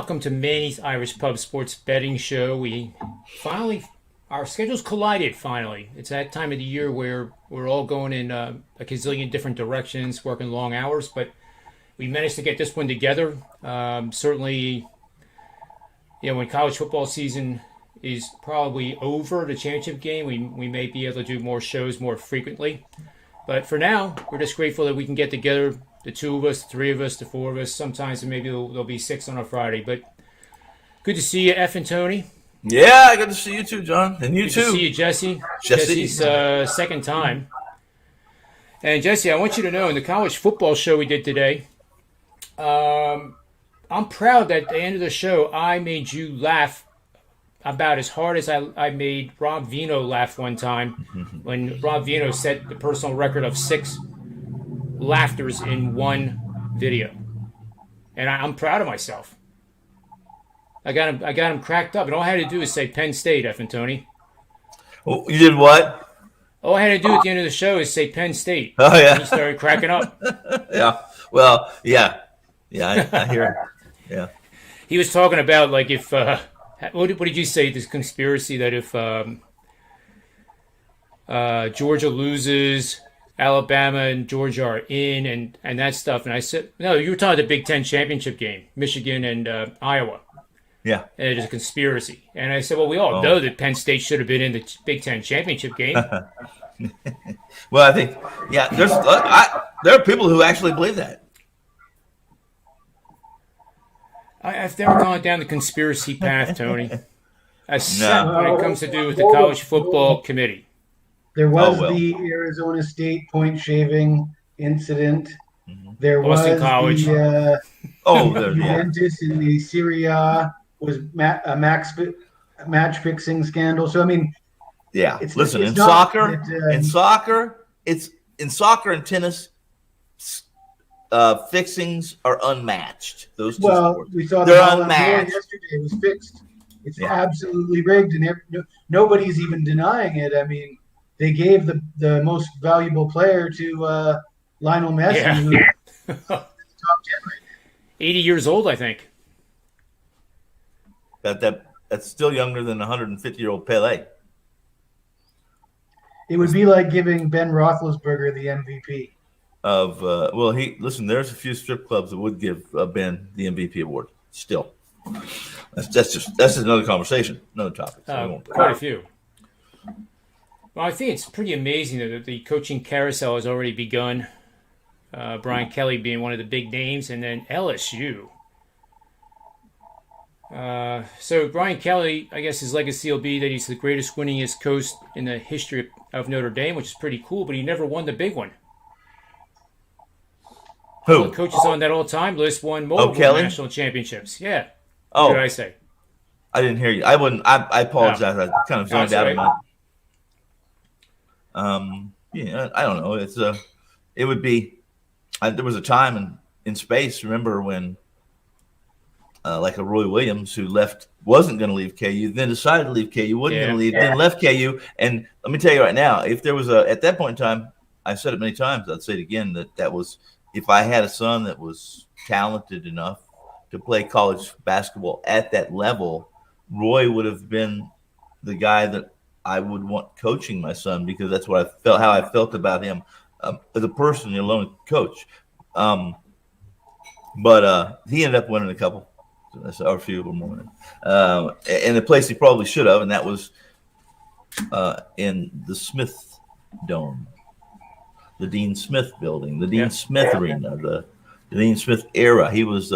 welcome to Manny's Irish Pub Sports Betting Show. Our schedules collided finally. It's that time of the year where we're all going in a gazillion different directions, working long hours, but we managed to get this one together. Certainly, when college football season is probably over, the championship game, we may be able to do more shows more frequently. But for now, we're just grateful that we can get together, the two of us, the three of us, the four of us. Sometimes maybe there'll be six on a Friday. But good to see you, F and Tony. Yeah, good to see you too, John. And you good too. Good to see you, Jesse. Jesse's second time. And Jesse, I want you to know, in the college football show we did today, I'm proud that at the end of the show, I made you laugh about as hard as I made Rob Vino laugh one time when Rob Vino set the personal record of 6 laughters in one video. And I'm proud of myself. I got him cracked up. And all I had to do is say Penn State, F and Tony. Oh, you did what? All I had to do at the end of the show is say Penn State. Oh, yeah. And he started cracking up. Yeah. Well, yeah. Yeah, I hear it. Yeah. He was talking about, like, if what did you say, this conspiracy that if Georgia loses, Alabama and Georgia are in and that stuff. And I said, no, you were talking the Big Ten championship game, Michigan and Iowa. Yeah. And it is a conspiracy. And I said, well, we all know that Penn State should have been in the Big Ten championship game. Well, I think, yeah, there are people who actually believe that. I've never gone down the conspiracy path, Tony. Except when it comes to do with the college football committee. There was the Arizona State point shaving incident. There Boston was College. The Juventus in the Serie A was a match fixing scandal. So I mean, yeah. Listen, in soccer and tennis, fixings are unmatched. Those two sports. We saw they're the unmatched yesterday. It was fixed. It's absolutely rigged, and nobody's even denying it. I mean, they gave the most valuable player to Lionel Messi, who's the top 10 right now. 80 years old, I think. That's still younger than 150-year-old Pele. It would be like giving Ben Roethlisberger the MVP. There's a few strip clubs that would give Ben the MVP award. Still, that's another conversation, another topic. Quite a few. Well, I think it's pretty amazing that the coaching carousel has already begun. Brian Kelly being one of the big names, and then LSU. So Brian Kelly, I guess his legacy will be that he's the greatest winningest coach in the history of Notre Dame, which is pretty cool, but he never won the big one. Who? All the coaches on that all-time list won multiple national championships. Yeah. Oh. What did I say? I didn't hear you. I wouldn't. I apologize. No. I kind of zoned out on that. I don't know. It would be. There was a time in space. Remember when, like a Roy Williams who wasn't going to leave KU, then decided to leave KU, wasn't going to leave, then left KU. And let me tell you right now, if there was at that point in time, I've said it many times, I'd say it again, that was, if I had a son that was talented enough to play college basketball at that level, Roy would have been the guy that I would want coaching my son, because that's what I felt, how I felt about him as a person, alone coach. But he ended up winning a couple, or a few of them winning, in the place he probably should have, and that was in the Smith Dome, the Dean Smith building, the Dean Smith Arena, the Dean Smith era. He was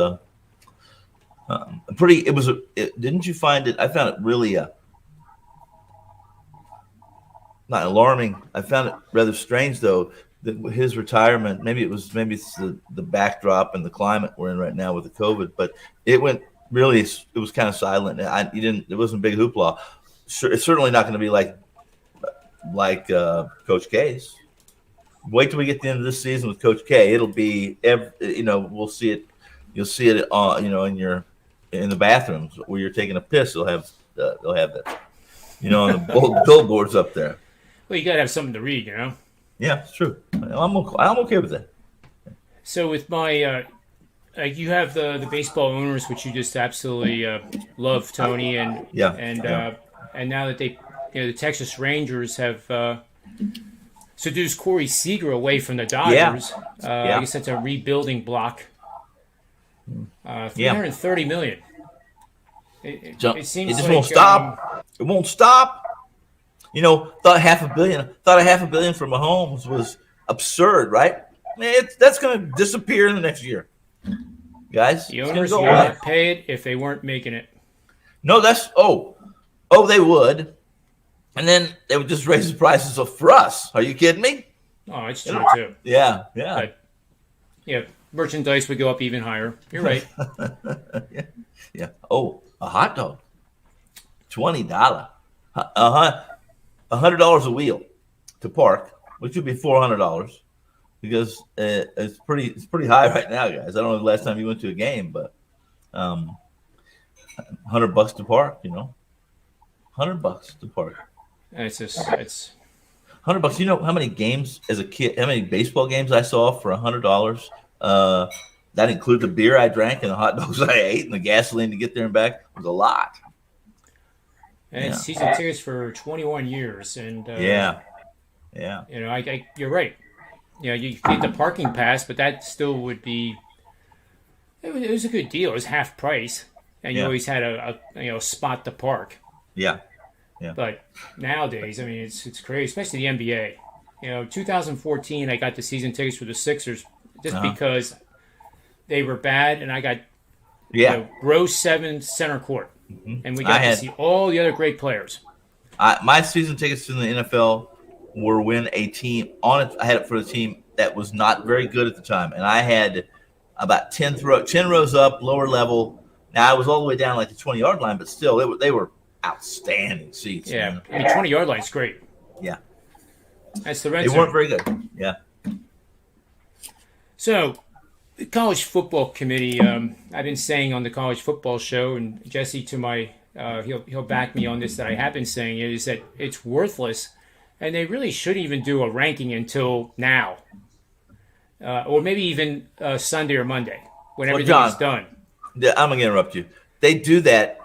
didn't you find it? I found it really not alarming. I found it rather strange, though, that his retirement, maybe it's the backdrop and the climate we're in right now with the COVID, but it was kind of silent. It wasn't a big hoopla. It's certainly not going to be like Coach K's. Wait till we get to the end of this season with Coach K. It'll be we'll see it. You'll see it in the bathrooms where you're taking a piss. They'll have that, on the billboards up there. Well, you got to have something to read, Yeah, it's true. I'm okay with that. So with my like you have the baseball owners, which you just absolutely love, Tony, and and now that the Texas Rangers have seduced Corey Seager away from the Dodgers. I guess that's a rebuilding block. $330 million. It seems it just like, won't stop. It won't stop. Thought half a billion for Mahomes was absurd, right? That's going to disappear in the next year, guys. The owners would not pay it if they weren't making it. No, they would, and then they would just raise the prices for us. Are you kidding me? Oh, it's true too. Yeah. But, merchandise would go up even higher. You're right. Yeah. Oh, a hot dog, $20, $100 a wheel to park, which would be $400 because it's pretty high right now, guys. I don't know the last time you went to a game, but $100 to park. $100 to park. It's $100. You know how many games as a kid? How many baseball games I saw for $100? That included the beer I drank and the hot dogs I ate and the gasoline to get there and back. It was a lot. And it's season tickets for 21 years, and yeah. You're right. You get the parking pass, but that still would be. It was a good deal. It was half price, and you always had a spot to park. Yeah. But nowadays, I mean, it's crazy, especially the NBA. 2014, I got the season tickets for the Sixers just because they were bad, and I got row 7 center court, and we got to see all the other great players. My season tickets in the NFL were when a team I had it for a team that was not very good at the time, and I had about 10 rows up, lower level. Now I was all the way down like the 20-yard line, but still, they were outstanding seats. Yeah, man. I mean, 20-yard line's great. Yeah, that's the red. They weren't very good. Yeah. So, the college football committee. I've been saying on the college football show, and Jesse, to my he'll back me on this, that I have been saying it, is that it's worthless, and they really shouldn't even do a ranking until now, or maybe even Sunday or Monday when everything is done. I'm gonna interrupt you. They do that.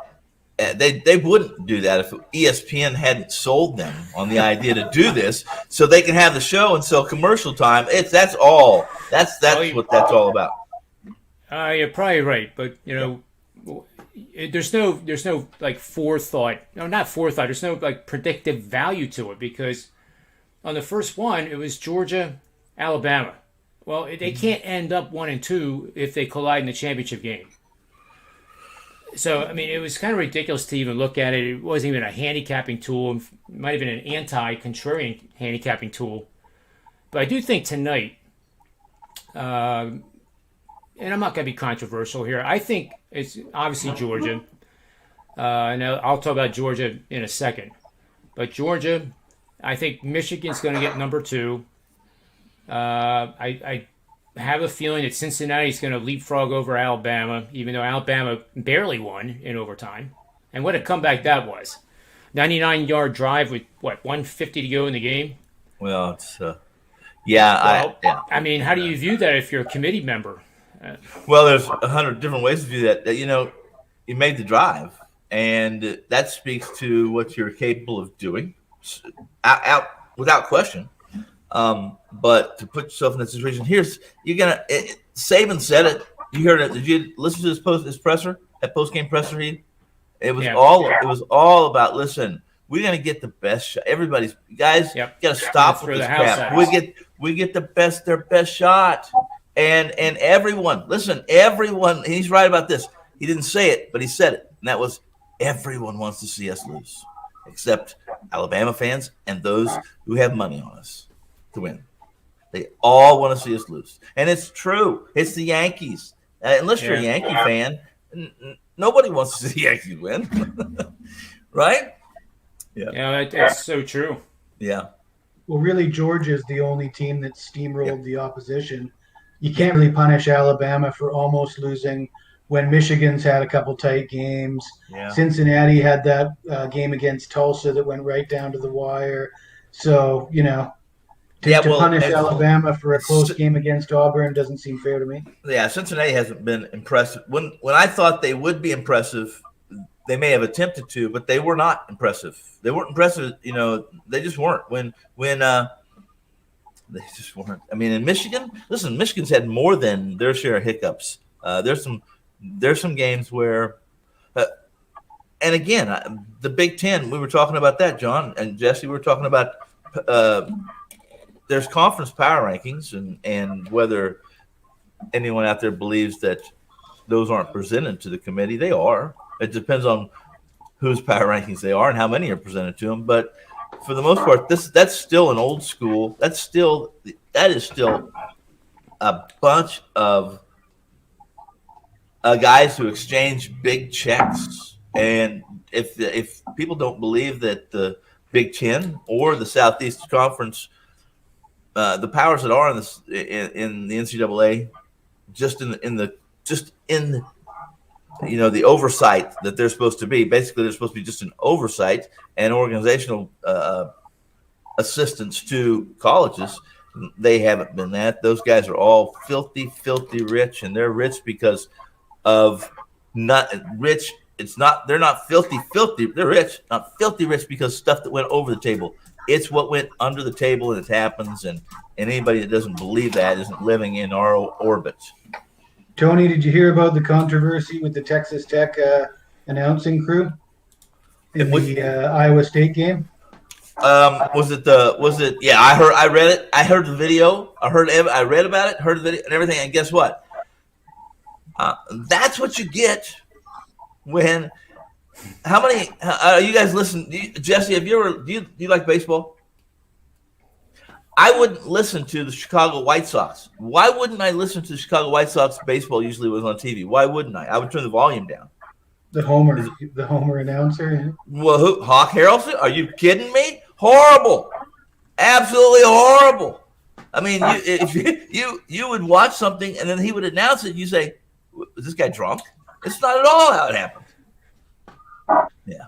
They wouldn't do that if ESPN hadn't sold them on the idea to do this, so they can have the show and sell commercial time. That's all. That's what that's all about. You're probably right, but there's no like forethought. No, not forethought. There's no like predictive value to it, because on the first one it was Georgia, Alabama. Well, they can't end up 1-2 if they collide in the championship game. So, I mean, it was kind of ridiculous to even look at it. It wasn't even a handicapping tool. It might have been an anti-contrarian handicapping tool. But I do think tonight, and I'm not going to be controversial here, I think it's obviously Georgia. And I'll talk about Georgia in a second. But Georgia, I think Michigan's going to get number 2. I have a feeling that Cincinnati's going to leapfrog over Alabama, even though Alabama barely won in overtime. And what a comeback that was. 99-yard drive with, 150 to go in the game? Well, it's I mean, how do you view that if you're a committee member? Well, there's 100 different ways to view that. You made the drive, and that speaks to what you're capable of doing, out without question. But to put yourself in that situation, Saban said it. You heard it. Did you listen to his presser, that post-game presser? It was all about, listen, we're gonna get the best shot. Everybody's guys gotta stop with this crap. We get their best shot. And everyone, he's right about this. He didn't say it, but he said it. And that was, everyone wants to see us lose, except Alabama fans and those who have money on us to win. They all want to see us lose. And it's true. It's the Yankees. Unless you're a Yankee fan, nobody wants to see the Yankees win. Right? Yeah, that's so true. Yeah. Well, really, Georgia's the only team that steamrolled the opposition. You can't really punish Alabama for almost losing when Michigan's had a couple tight games. Yeah. Cincinnati had that game against Tulsa that went right down to the wire. So, To punish Alabama for a close game against Auburn doesn't seem fair to me. Yeah, Cincinnati hasn't been impressive. When I thought they would be impressive, they may have attempted to, but they were not impressive. They weren't impressive. They just weren't. When they just weren't. I mean, in Michigan, listen, Michigan's had more than their share of hiccups. There's some games where, and again, the Big Ten. We were talking about that, John and Jesse. We were talking about there's conference power rankings, and whether anyone out there believes that those aren't presented to the committee, they are. It depends on whose power rankings they are and how many are presented to them. But for the most part, that's still an old school. That is still a bunch of guys who exchange big checks. And if people don't believe that the Big Ten or the Southeast Conference, the powers that are in the NCAA, just in the oversight that they're supposed to be. Basically, they're supposed to be just an oversight and organizational assistance to colleges. They haven't been that. Those guys are all filthy, filthy rich, and they're rich because of not rich. They're not filthy, filthy. They're rich, not filthy rich because stuff that went over the table. It's what went under the table, and it happens. And anybody that doesn't believe that isn't living in our orbit. Tony, did you hear about the controversy with the Texas Tech announcing crew in the Iowa State game? Was it? Yeah, I read it. I heard the video. I read about it, heard the video and everything. And guess what? That's what you get when. How many? You guys listen, Jesse? Have you ever? Do you like baseball? I wouldn't listen to the Chicago White Sox. Why wouldn't I listen to the Chicago White Sox? Baseball usually was on TV. Why wouldn't I? I would turn the volume down. The Homer announcer. Well, Hawk Harrelson? Are you kidding me? Horrible, absolutely horrible. I mean, you would watch something and then he would announce it. And you say, "Is this guy drunk?" It's not at all how it happened. Yeah.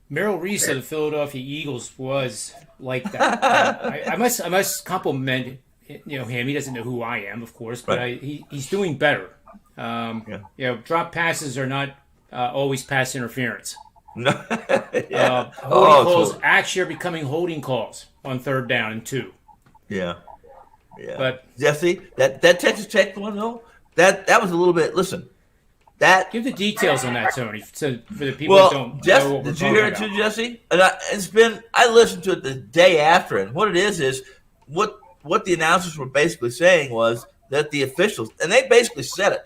Merrill Reese of the Philadelphia Eagles was like that. I must compliment him. He doesn't know who I am, of course, but right. He's doing better. Drop passes are not always pass interference. Yeah. Holding calls actually are becoming holding calls on 3rd down and 2. Yeah. But Jesse, that Texas Tech one though, that was a little bit. Listen. Give the details on that, Tony, so for the people that don't know what we're did you hear it about. too, Jesse? And I listened to it the day after, and what it is what the announcers were basically saying was that the officials, and they basically said it,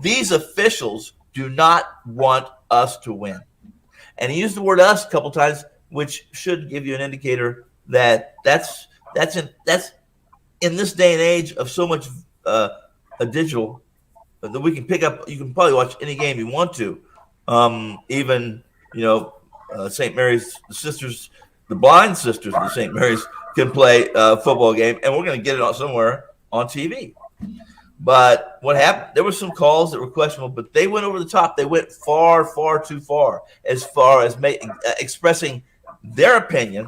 these officials do not want us to win. And he used the word "us" a couple times, which should give you an indicator that that's in this day and age of so much a digital. That we can pick up. You can probably watch any game you want to. Even St. Mary's sisters, the blind sisters of St. Mary's can play a football game, and we're going to get it somewhere on TV. But what happened? There were some calls that were questionable, but they went over the top. They went far, far too far as expressing their opinion,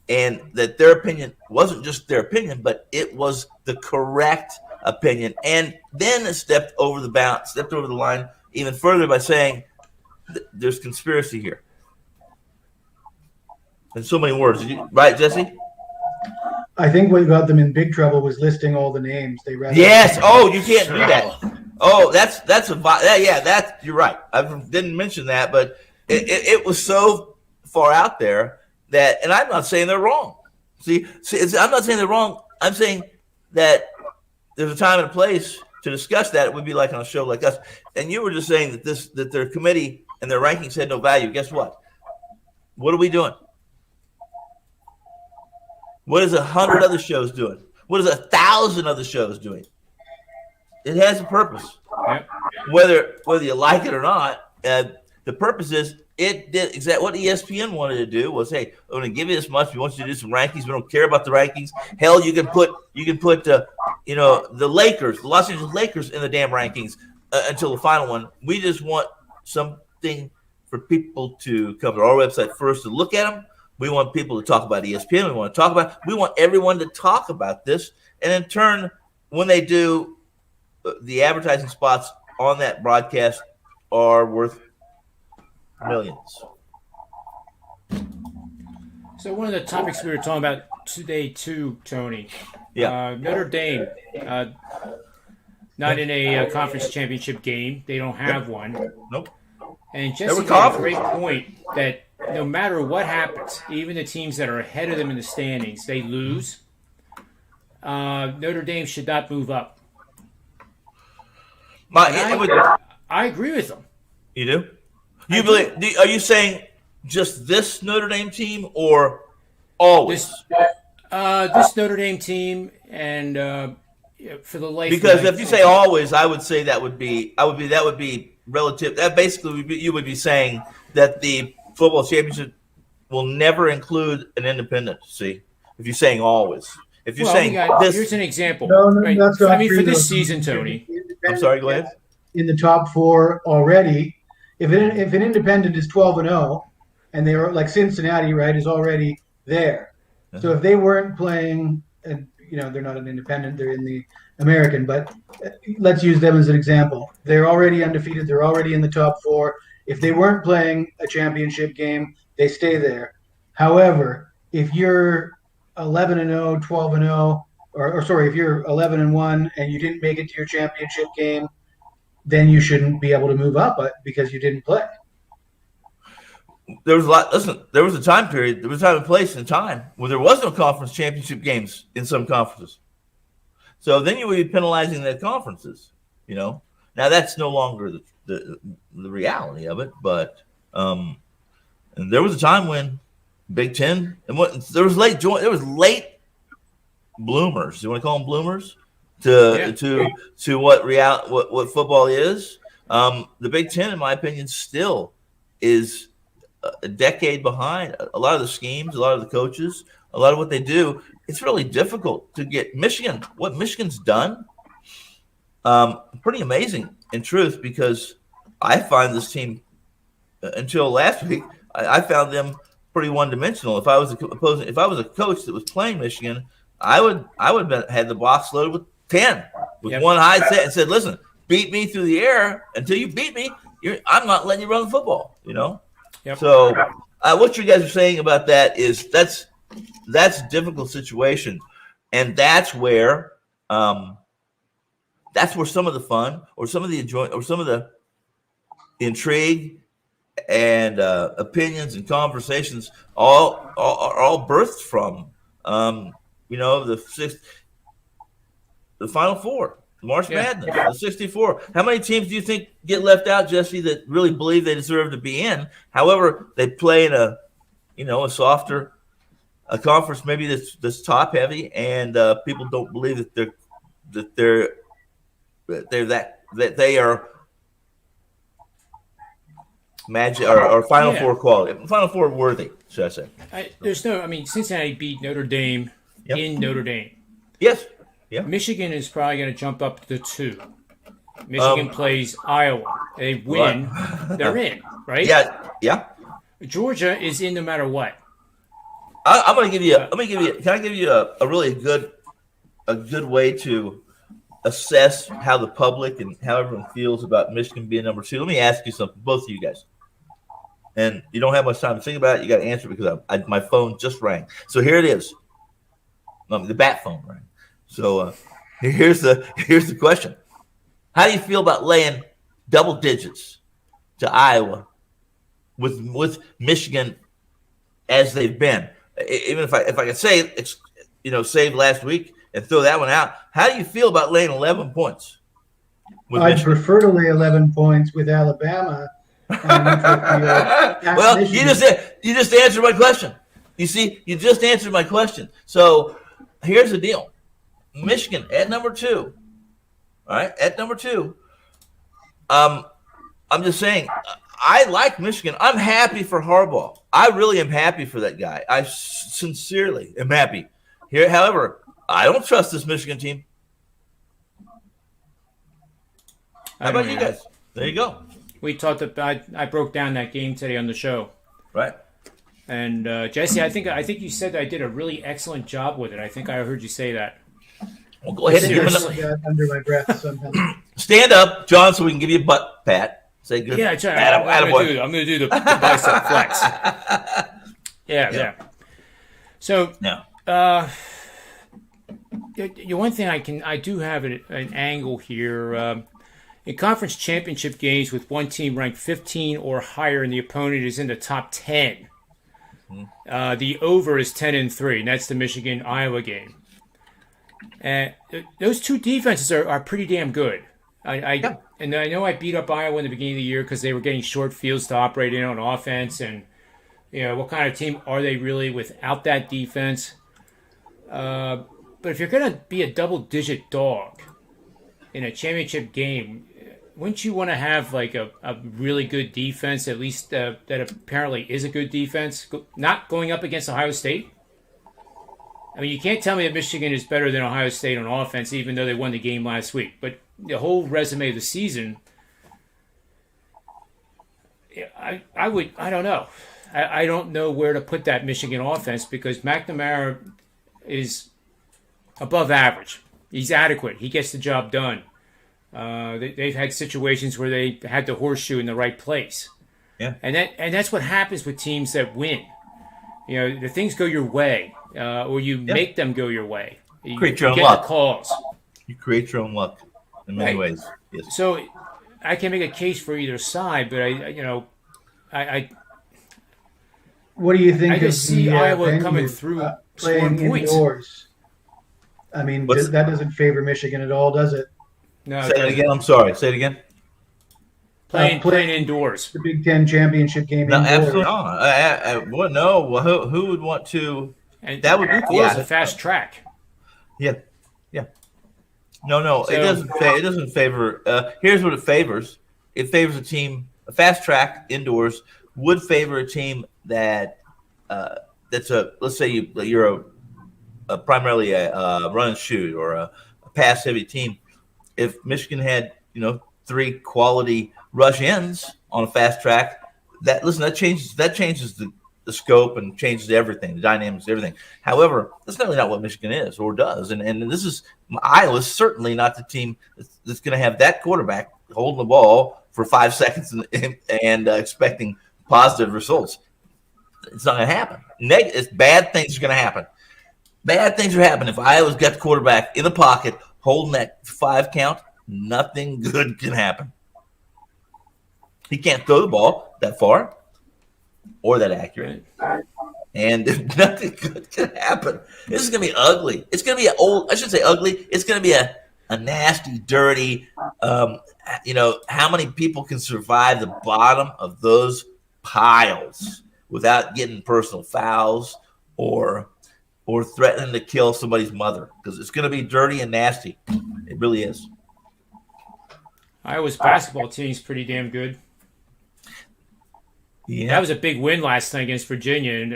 and that their opinion wasn't just their opinion, but it was the correct opinion, and then stepped over the line even further by saying there's conspiracy here. In so many words, right, Jesse? I think what got them in big trouble was listing all the names. Yes. Oh, you can't do that. Oh, you're right. I didn't mention that, but it was so far out there that, and I'm not saying they're wrong. See, I'm not saying they're wrong. I'm saying that there's a time and a place to discuss that. It would be like on a show like us. And you were just saying that their committee and their rankings had no value. Guess what? What are we doing? What is 100 other shows doing? What is 1,000 other shows doing? It has a purpose. Yep. Whether you like it or not, the purpose is it did exactly what ESPN wanted to do was, hey, we're going to give you this much. We want you to do some rankings. We don't care about the rankings. Hell, you can put the Lakers, the Los Angeles Lakers in the damn rankings until the final one. We just want something for people to come to our website first to look at them, We want people to talk about ESPN. We want everyone to talk about this. And in turn, when they do, the advertising spots on that broadcast are worth millions. So one of the topics we were talking about today too, Tony. Yeah. Notre Dame, not in a conference championship game. They don't have one. Nope. And Jesse made a great point that no matter what happens, even the teams that are ahead of them in the standings, they lose. Notre Dame should not move up. I agree with them. You do? Are you saying just this Notre Dame team or always? This Notre Dame team and for the life. Because if you say always, I would say that would be relative. That basically you would be saying that the football championship will never include an independent. See, if you're saying always, if you're saying this, here's an example. No, right? that's not for true, this season, Tony. I'm sorry. Go ahead. In the top 4 already, if an independent is 12-0, and they were like Cincinnati, right, is already there. So if they weren't playing, and they're not an independent, they're in the American, but let's use them as an example. They're already undefeated. They're already in the top 4. If they weren't playing a championship game, they stay there. However, if you're 11-0, 12-0, if you're 11-1 and you didn't make it to your championship game, then you shouldn't be able to move up because you didn't play. There was a lot. Listen, there was a time period, there was a time and place and time where there was no conference championship games in some conferences. So then you would be penalizing the conferences. Now that's no longer the reality of it. But and there was a time when Big Ten there was late bloomers. You want to call them bloomers to what football is. The Big Ten, in my opinion, still is a decade behind. A lot of the schemes, a lot of the coaches, a lot of what they do. It's really difficult to get Michigan. What Michigan's done, pretty amazing in truth. Because I find this team until last week, I found them pretty one-dimensional. If I was a coach that was playing Michigan, I would have had the box loaded with 10 with one high set and said, "Listen, beat me through the air until you beat me. I'm not letting you run the football." Yep. So what you guys are saying about that is that's a difficult situation, and that's where some of the fun or some of the enjoyment or some of the intrigue and opinions and conversations are all birthed from the Final Four, March Madness, the 64. How many teams do you think get left out, Jesse, that really believe they deserve to be in? However, they play in a softer conference, maybe that's top heavy, and people don't believe that they are magic or Final Four quality, Final Four worthy, should I say? Cincinnati beat Notre Dame in Notre Dame. Yes. Yeah. Michigan is probably going to jump up to 2. Michigan plays Iowa. They win, they're in, right? Yeah. Georgia is in no matter what. I'm going to give you. Can I give you a really good way to assess how the public and how everyone feels about Michigan being number 2? Let me ask you something, both of you guys. And you don't have much time to think about it. You got to answer it because my phone just rang. So here it is. The bat phone rang. So here's the question: how do you feel about laying double digits to Iowa with Michigan as they've been? Even if I could say save last week and throw that one out, how do you feel about laying 11 points? I'd prefer to lay 11 points with Alabama. Well, you just answered my question. You see, you just answered my question. So here's the deal. Michigan at number 2. All right, at number 2. I'm just saying, I like Michigan. I'm happy for Harbaugh. I really am happy for that guy. I sincerely am happy. Here, however, I don't trust this Michigan team. How about you guys? There you go. We talked about. I broke down that game today on the show. Right. And Jesse, I think you said I did a really excellent job with it. I think I heard you say that. Well, go ahead and give Seriously. him Under my breath sometimes. stand up, John, so we can give you a butt pat. Say good. Yeah, I'm going to do the bicep flex. Yeah. So, Yeah. one thing I do have an angle here. In conference championship games with one team ranked 15 or higher and the opponent is in the top 10, the over is 10-3, and that's the Michigan-Iowa game. And those two defenses are pretty damn good. And I know I beat up Iowa in the beginning of the year because they were getting short fields to operate in on offense, and what kind of team are they really without that defense? But if you're going to be a double-digit dog in a championship game, wouldn't you want to have like a really good defense, at least that apparently is a good defense, not going up against Ohio State? I mean, you can't tell me that Michigan is better than Ohio State on offense, even though they won the game last week. But the whole resume of the season, I don't know. I don't know where to put that Michigan offense because McNamara is above average. He's adequate. He gets the job done. They've had situations where they had the horseshoe in the right place. Yeah. And that's what happens with teams that win. The things go your way, or you make them go your way. You Create your own get luck. the calls. You create your own luck in many ways. Yes. So I can make a case for either side, but I What do you think of just see the Iowa venue, coming through, playing scoring points. indoors? I mean, that doesn't favor Michigan at all, does it? No, Say it again. I'm sorry. Say it again. playing indoors. The Big Ten championship game No, indoors. absolutely not. Well, no. Well, who would want to? And That would be cool. It's a fast track. Yeah. No. So- It doesn't. It doesn't favor. Here's what it favors. It favors a team. A fast track indoors would favor a team that's a. Let's say you're a primarily a run and shoot or a pass heavy team. If Michigan had 3 quality rush ends on a fast track, that changes the scope and changes everything, the dynamics, everything. However, that's really not what Michigan is or does, and this is Iowa's certainly not the team that's going to have that quarterback holding the ball for 5 seconds and expecting positive results. It's not going to happen. Bad things are going to happen. Bad things are happening. If Iowa's got the quarterback in the pocket holding that 5 count, nothing good can happen. He can't throw the ball that far or that accurate. And nothing good can happen. This is going to be ugly. It's going to be I shouldn't say ugly. It's going to be a nasty, dirty, how many people can survive the bottom of those piles without getting personal fouls or threatening to kill somebody's mother? Because it's going to be dirty and nasty. It really is. Iowa's basketball team's pretty damn good. Yeah. That was a big win last night against Virginia, and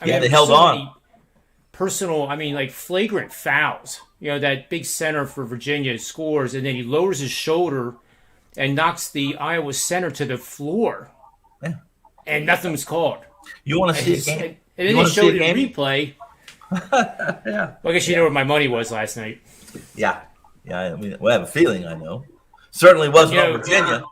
they held on. Personal, flagrant fouls. That big center for Virginia scores, and then he lowers his shoulder and knocks the Iowa center to the floor. Yeah. And nothing was called. You want to see a game? And then they showed it in replay. Yeah. Well, I guess you know where my money was last night. Yeah. I have a feeling I know. Certainly wasn't on Virginia.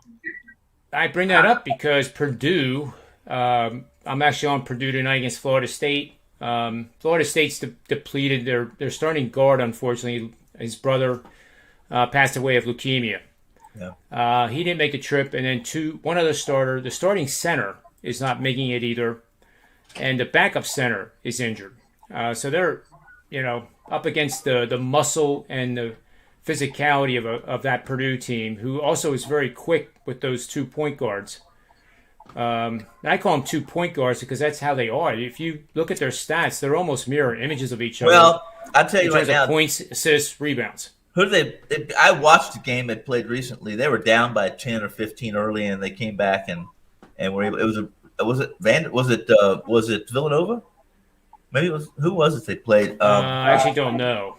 I bring that up because Purdue, I'm actually on Purdue tonight against Florida State. Florida State's depleted. Their starting guard, unfortunately, his brother passed away of leukemia. Yeah. He didn't make the trip, and then one other starter, the starting center, is not making it either, and the backup center is injured. So they're, up against the muscle and the physicality of that Purdue team, who also is very quick with those 2 point guards. I call them 2 point guards because that's how they are. If you look at their stats, they're almost mirror images of each other. Well, I'll tell you in right terms now. of points, assists, rebounds. Who did they? I watched the game they played recently. They were down by 10 or 15 early, and they came back and were able. Was it Villanova? Maybe it was. Who was it they played? I actually don't know.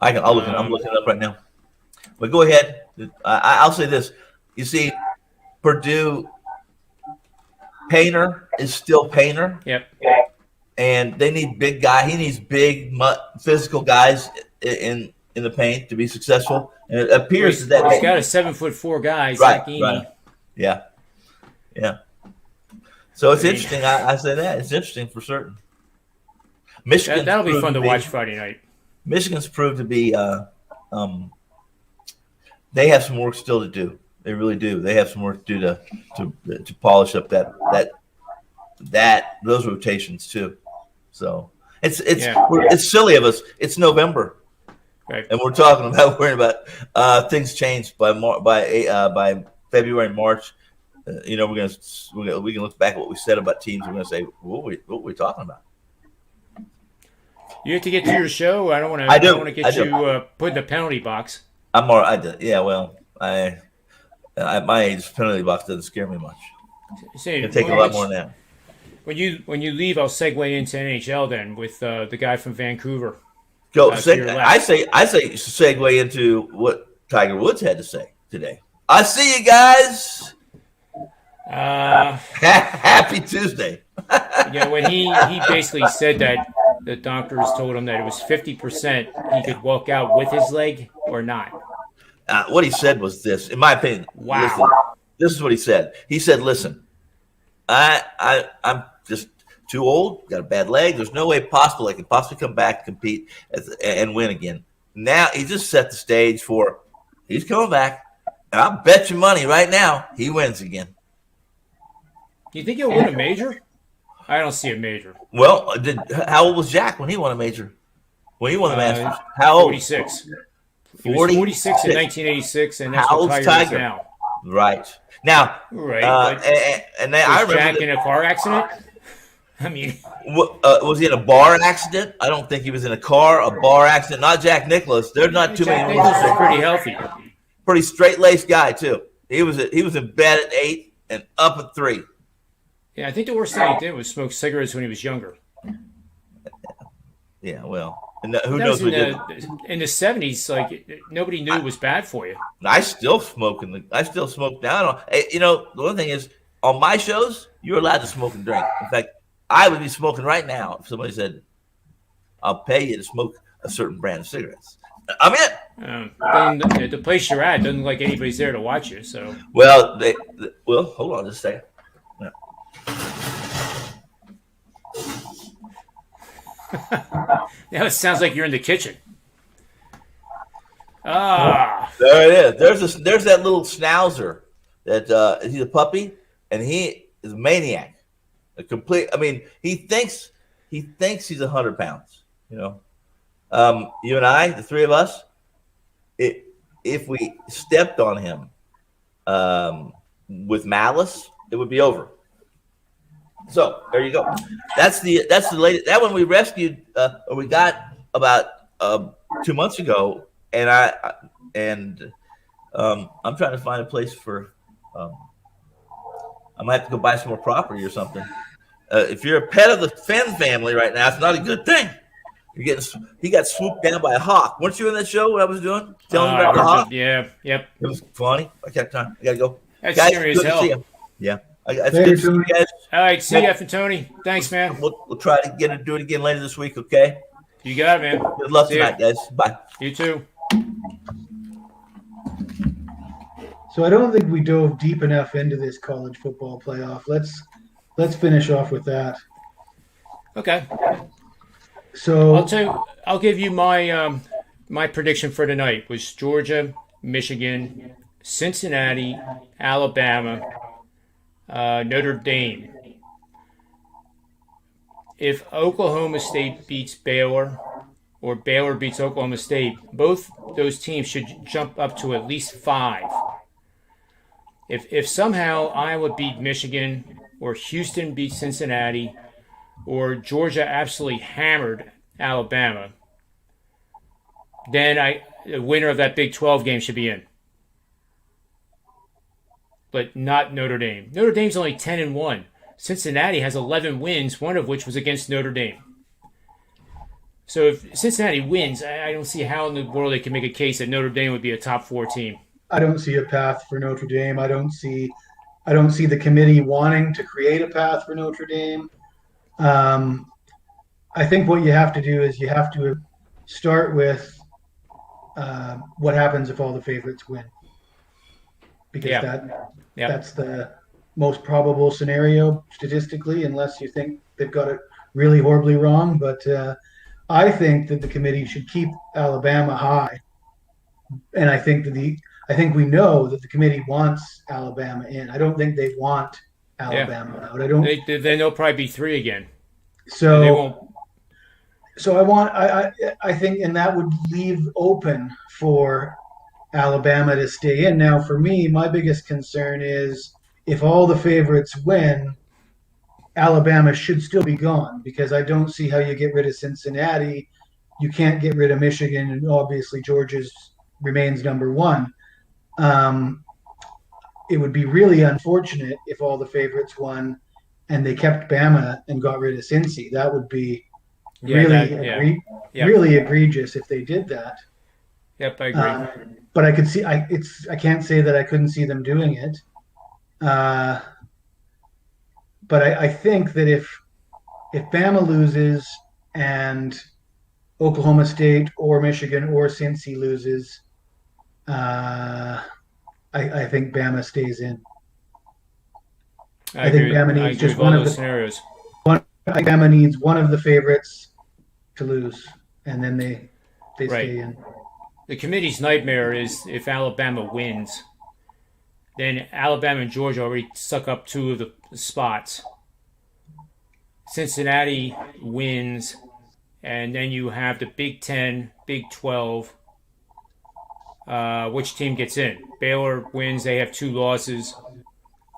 I'll look. I'm looking it up right now. But go ahead. I'll say this. You see, Purdue Painter is still Painter. Yep. And they need big guy. He needs big, physical guys in the paint to be successful. And it appears that he's got a 7'4" guy, right, Zach Amy. right. Yeah. So it's interesting. I say that it's interesting for certain. Michigan. That'll be fun to watch Friday night. Michigan's proved to be. They have some work still to do. They really do. They have some work to do to polish up those rotations too. So it's silly of us. It's November, right. And we're worrying about things change by February, March. We can look back at what we said about teams. We're going to say, what were we talking about? You have to get to your show. I don't want to get you put in the penalty box. I'm all right. Yeah, well, at my age, penalty box doesn't scare me much. It'll take a lot more now. When you leave, I'll segue into NHL then with the guy from Vancouver. Go. I say segue into what Tiger Woods had to say today. I see you guys. Happy Tuesday. When he basically said that the doctors told him that it was 50% he could walk out with his leg or not. What he said was this, in my opinion. Wow. Listen, this is what he said. He said, "Listen, I'm just too old. Got a bad leg. There's no way possible I can possibly come back, compete, and win again. Now he just set the stage for he's coming back. And I'll bet you money right now he wins again." You think he'll win a major? I don't see a major. Well, how old was Jack when he won a major? When he won the Masters? How old? 46. He was 46 in 1986, and that's how what old's Tiger is Tiger? now. Right. Now, right. And I remember Jack in a car accident? I mean, was he in a bar accident? I don't think he was in a bar accident. Not Jack Nicklaus. There's not too Jack many. Nicklaus is pretty healthy. Pretty straight-laced guy too. He was in bed at 8 and up at 3. Yeah, I think the worst thing he did was smoke cigarettes when he was younger. Yeah, well, and who knows what in the 70s, like nobody knew it was bad for you. I still smoke now. The one thing is, on my shows, you're allowed to smoke and drink. In fact, I would be smoking right now if somebody said, "I'll pay you to smoke a certain brand of cigarettes." I'm in. The place you're at doesn't like anybody's there to watch you. So well, hold on just a second. Now it sounds like you're in the kitchen. There it is. There's that little schnauzer that he's a puppy, and he is a maniac. A complete. I mean, he thinks he's 100 pounds. You and I, the three of us, if we stepped on him with malice, it would be over. So there you go. That's the latest. That one we rescued, or we got about 2 months ago, and I'm trying to find a place for. I might have to go buy some more property or something. If you're a pet of the Fenn family right now, it's not a good thing. He got swooped down by a hawk. Weren't you in that show? What I was doing, telling you about the hawk? Yeah, yep. It was funny. I got time. I gotta go. That's guys, serious good hell. to see you. Yeah. It's good to see you guys. All right, see you, F and Tony. Thanks, man. We'll try to do it again later this week, okay? You got it, man. Good luck tonight, guys. Bye. You too. So I don't think we dove deep enough into this college football playoff. Let's finish off with that. Okay. So I'll give you my my prediction for tonight was Georgia, Michigan, Cincinnati, Alabama, Notre Dame. If Oklahoma State beats Baylor or Baylor beats Oklahoma State, both those teams should jump up to at least 5. If somehow Iowa beat Michigan or Houston beat Cincinnati or Georgia absolutely hammered Alabama, then the winner of that Big 12 game should be in. But not Notre Dame. Notre Dame's only 10-1. Cincinnati has 11 wins, one of which was against Notre Dame. So if Cincinnati wins, I don't see how in the world they can make a case that Notre Dame would be a top 4 team. I don't see a path for Notre Dame. I don't see I don't see the committee wanting to create a path for Notre Dame. I think what you have to do is you have to start with what happens if all the favorites win, because that's the most probable scenario statistically, unless you think they've got it really horribly wrong. But I think that the committee should keep Alabama high, and I think we know that the committee wants Alabama in. I don't think they want Alabama out. I don't. Then they'll probably be 3 again. So they won't. So I think, and that would leave open for Alabama to stay in. Now, for me, my biggest concern is if all the favorites win, Alabama should still be gone, because I don't see how you get rid of Cincinnati. You can't get rid of Michigan, and obviously Georgia's remains number 1. It would be really unfortunate if all the favorites won and they kept Bama and got rid of Cincy. That would be really egregious if they did that. Yep, I agree. But I could see I can't say that I couldn't see them doing it. But I think that if Bama loses and Oklahoma State or Michigan or Cincy loses, I think Bama stays in. I think Bama needs just one of the scenarios. Bama needs one of the favorites to lose, and then they stay in. The committee's nightmare is if Alabama wins, then Alabama and Georgia already suck up 2 of the spots. Cincinnati wins, and then you have the Big 10, Big 12. Which team gets in? Baylor wins, they have 2 losses.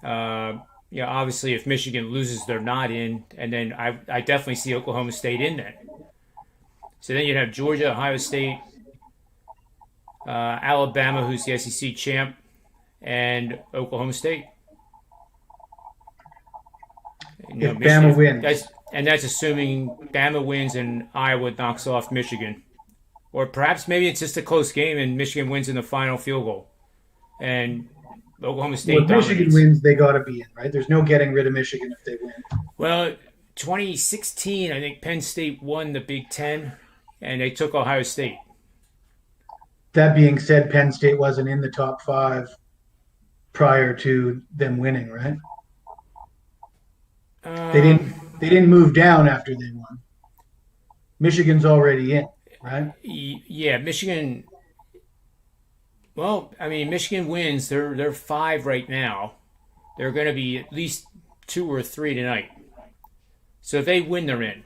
Obviously, if Michigan loses, they're not in. And then I definitely see Oklahoma State in there. So then you'd have Georgia, Ohio State, Alabama, who's the SEC champ, and Oklahoma State. If Bama wins. That's assuming Bama wins and Iowa knocks off Michigan. Or perhaps maybe it's just a close game and Michigan wins in the final field goal. And Oklahoma State dominates. If Michigan wins, they got to be in, right? There's no getting rid of Michigan if they win. Well, 2016, I think Penn State won the Big Ten, and they took Ohio State. That being said, Penn State wasn't in the top 5 prior to them winning, right? They didn't move down after they won. Michigan's already in, right? Yeah, Michigan. Well, I mean, Michigan wins. They're 5 right now. They're going to be at least 2 or 3 tonight. So if they win, they're in.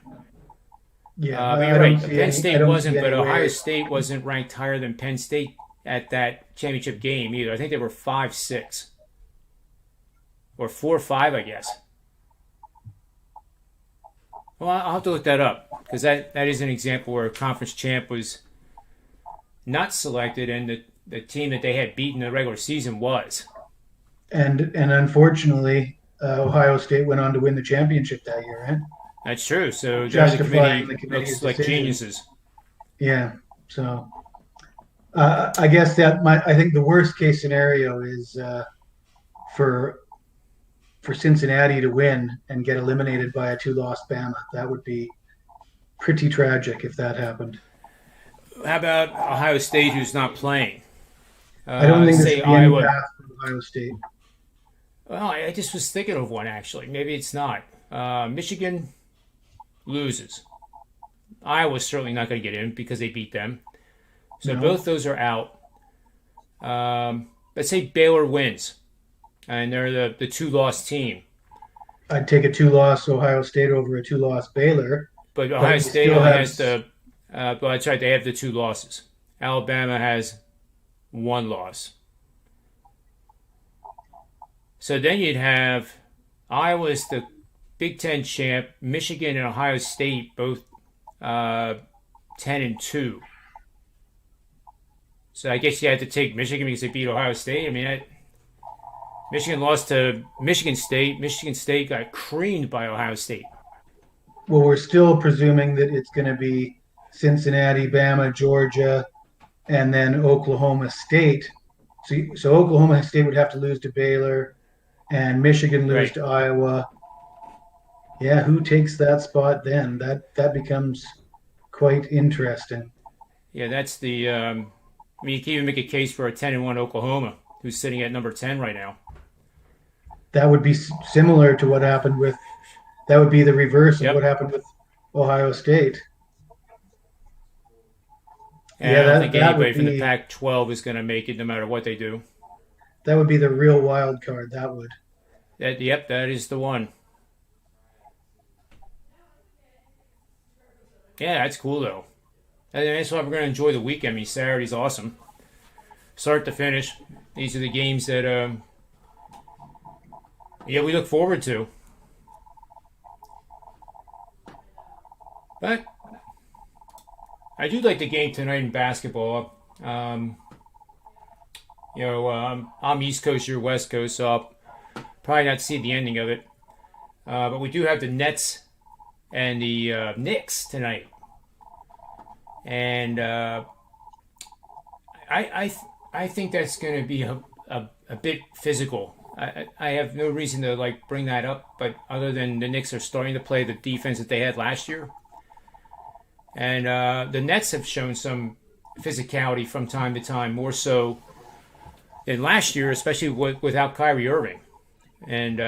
Yeah, but you're right. Penn State wasn't, but Ohio State wasn't ranked higher than Penn State at that championship game either. I think they were 5-6 or 4-5, I guess. Well, I'll have to look that up, because that is an example where a conference champ was not selected and the team that they had beaten in the regular season was. And unfortunately, Ohio State went on to win the championship that year, right? That's true. So justifying the committee looks like geniuses. Yeah. So I guess I think the worst case scenario is for Cincinnati to win and get eliminated by a 2-loss Bama. That would be pretty tragic if that happened. How about Ohio State, who's not playing? I don't think there's any path for Ohio State. Well, I just was thinking of one, actually. Maybe it's not. Michigan loses. Iowa's certainly not going to get in because they beat them. So both those are out. Let's say Baylor wins, and they're the 2-loss team. I'd take a 2-loss Ohio State over a 2-loss Baylor. But Ohio State only has well, that's right, they have the 2 losses. Alabama has 1 loss. So then you'd have Iowa's the Big Ten champ, Michigan and Ohio State both 10-2. So I guess you had to take Michigan because they beat Ohio State. I mean, Michigan lost to Michigan State. Michigan State got creamed by Ohio State. Well, we're still presuming that it's going to be Cincinnati, Bama, Georgia, and then Oklahoma State. So Oklahoma State would have to lose to Baylor, and Michigan lose Right. to Iowa. Yeah, who takes that spot then? That becomes quite interesting. Yeah, that's the. I mean, you can even make a case for a 10-1 Oklahoma, who's sitting at number 10 right now. That would be similar to what happened with. That would be the reverse of what Yep. happened with Ohio State. And Yeah, I don't think that would anybody from the be Pac-12 is going to make it, no matter what they do. the real wild card. That would. Yep, that is the one. Yeah, that's cool though. And that's why we're going to enjoy the weekend. I mean, Saturday's awesome, start to finish. These are the games that, we look forward to. But I do like the game tonight in basketball. I'm East Coast, you're West Coast, so I'll probably not see the ending of it. But we do have the Nets and the Knicks tonight, and I think that's going to be a bit physical. I have no reason to bring that up, but other than the Knicks are starting to play the defense that they had last year, and the Nets have shown some physicality from time to time, more so than last year, especially without Kyrie Irving, and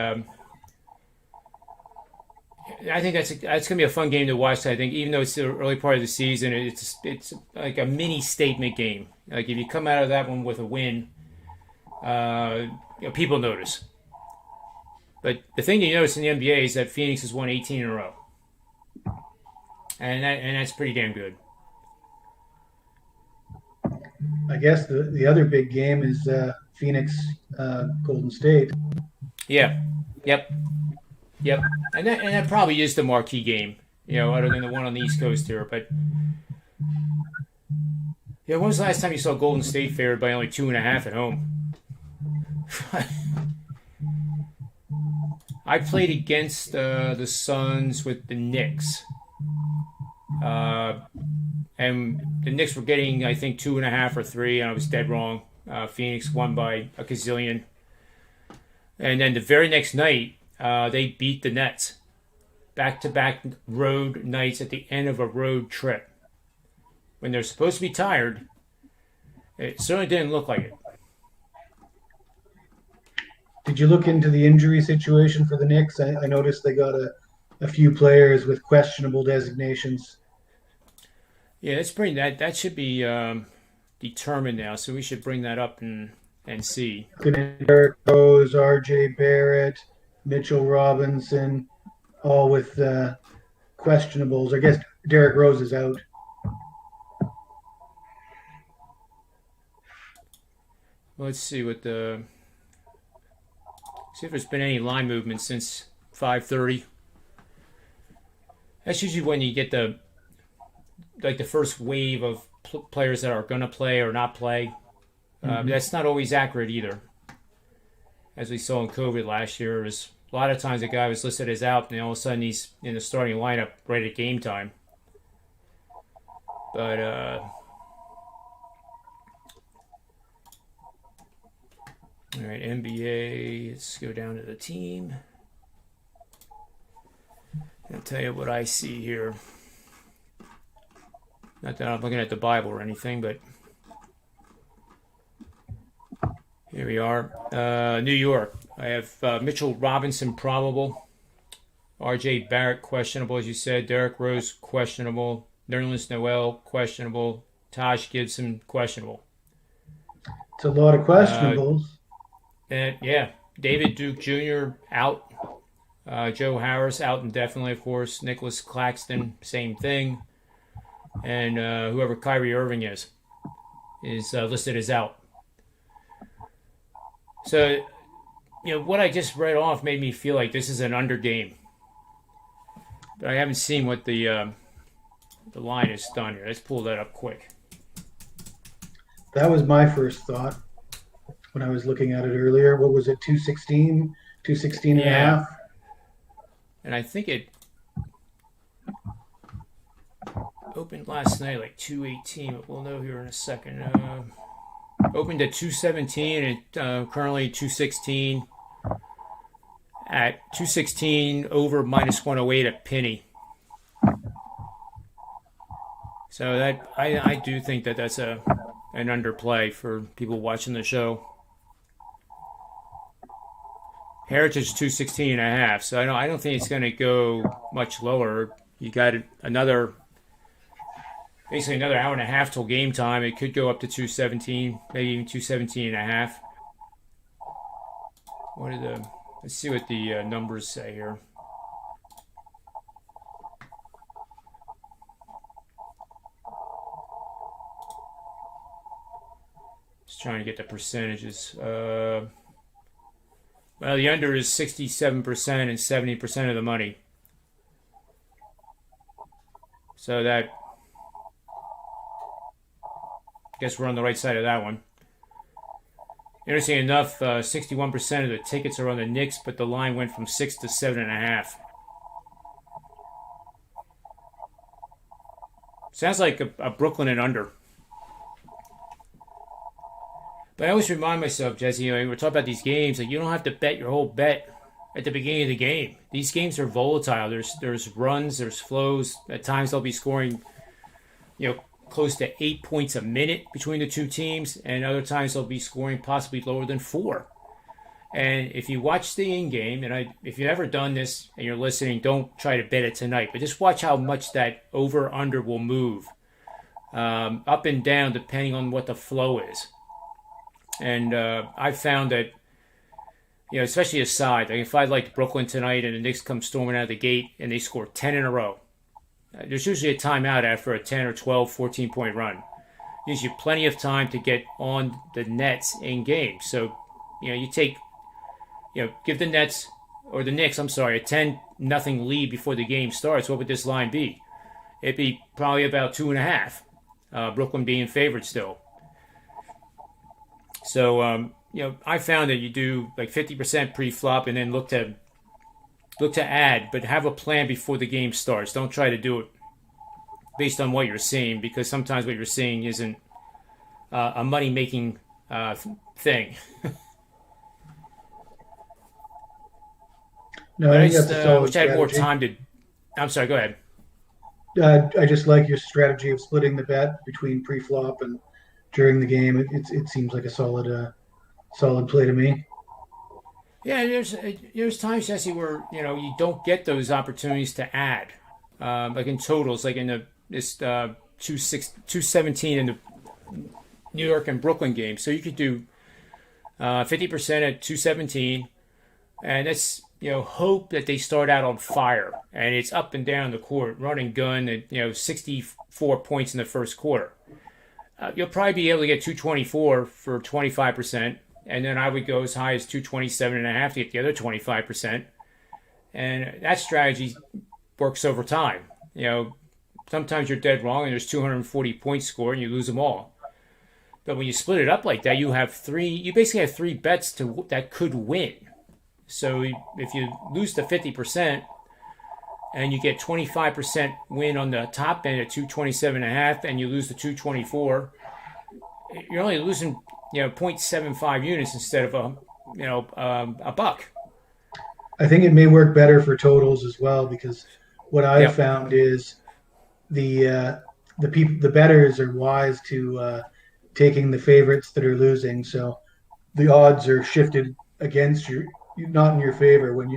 I think that's going to be a fun game to watch. I think even though it's the early part of the season, it's like a mini statement game. Like if you come out of that one with a win, people notice. But the thing you notice in the NBA is that Phoenix has won 18 in a row, and that's pretty damn good. I guess the other big game is Phoenix Golden State. Yeah. Yep. Yep. And that probably is the marquee game, other than the one on the East Coast here. But yeah, when was the last time you saw Golden State favored by only 2.5 at home? I played against the Suns with the Knicks. And the Knicks were getting, I think, 2.5 or 3, and I was dead wrong. Phoenix won by a gazillion. And then the very next night, they beat the Nets. Back-to-back road nights at the end of a road trip. When they're supposed to be tired, it certainly didn't look like it. Did you look into the injury situation for the Knicks? I noticed they got a few players with questionable designations. Yeah, that's pretty. That should be determined now. So we should bring that up and see. Derek Rose, R.J. Barrett, Mitchell Robinson, all with questionables. I guess Derek Rose is out. Let's see what see if there's been any line movement since 5:30. That's usually when you get the first wave of players that are going to play or not play. That's not always accurate either. As we saw in COVID last year, it was a lot of times a guy was listed as out, and all of a sudden he's in the starting lineup right at game time. But all right, NBA. Let's go down to the team. I'll tell you what I see here. Not that I'm looking at the Bible or anything, but here we are. New York. I have Mitchell Robinson probable. R.J. Barrett questionable, as you said. Derek Rose questionable. Nerlens Noel questionable. Taj Gibson questionable. It's a lot of questionables. And yeah, David Duke Jr. out. Joe Harris out indefinitely, of course. Nicholas Claxton, same thing. And whoever Kyrie Irving is listed as out. So, what I just read off made me feel like this is an under game. But I haven't seen what the line is done here. Let's pull that up quick. That was my first thought when I was looking at it earlier. What was it, 216? 216 and a half? And I think it opened last night like 218, but we'll know here in a second. Opened at 217 and currently 216. at 216 over minus 108 at penny. So that I do think that that's an underplay for people watching the show. Heritage is 216 and a half, so I don't think it's going to go much lower. You got basically another hour and a half till game time. It could go up to 217, maybe even 217 and a half. Let's see what the numbers say here. Just trying to get the percentages. Well, the under is 67% and 70% of the money. So that, I guess we're on the right side of that one. Interesting enough, 61% of the tickets are on the Knicks, but the line went from 6 to 7.5. Sounds like a Brooklyn and under. But I always remind myself, Jesse, we're talking about these games, like you don't have to bet your whole bet at the beginning of the game. These games are volatile. There's runs, there's flows. At times they'll be scoring, close to 8 points a minute between the two teams, and other times they'll be scoring possibly lower than 4. And if you watch the in-game, and if you've ever done this and you're listening, don't try to bet it tonight, but just watch how much that over-under will move up and down depending on what the flow is. And I found that, especially aside, like if I liked Brooklyn tonight and the Knicks come storming out of the gate and they score 10 in a row, there's usually a timeout after a 10 or 12, 14-point run. Gives you plenty of time to get on the Nets in game. So, you take, give the Nets, or the Knicks, a 10-0 lead before the game starts. What would this line be? It'd be probably about 2.5. Brooklyn being favored still. So, I found that you do like 50% pre-flop and then look to add, but have a plan before the game starts. Don't try to do it based on what you're seeing, because sometimes what you're seeing isn't a money-making thing. No, I think that's a solid wish I had more strategy. time to. I'm sorry. Go ahead. I just like your strategy of splitting the bet between pre-flop and during the game. It seems like a solid play to me. Yeah, there's times, Jesse, where you don't get those opportunities to add, like in totals, like in this 217 in the New York and Brooklyn game. So you could do 50% at 217, and that's hope that they start out on fire and it's up and down the court, run and gun at 64 points in the first quarter. You'll probably be able to get 224 for 25%. And then I would go as high as 227.5 to get the other 25%. And that strategy works over time. Sometimes you're dead wrong and there's 240 points scored and you lose them all. But when you split it up like that, you basically have 3 bets that could win. So if you lose the 50% and you get 25% win on the top end at 227.5 and you lose the 224, you're only losing 0.75 units instead of a buck. I think it may work better for totals as well, because what I've found is the bettors are wise to taking the favorites that are losing. So the odds are shifted against you, not in your favor. When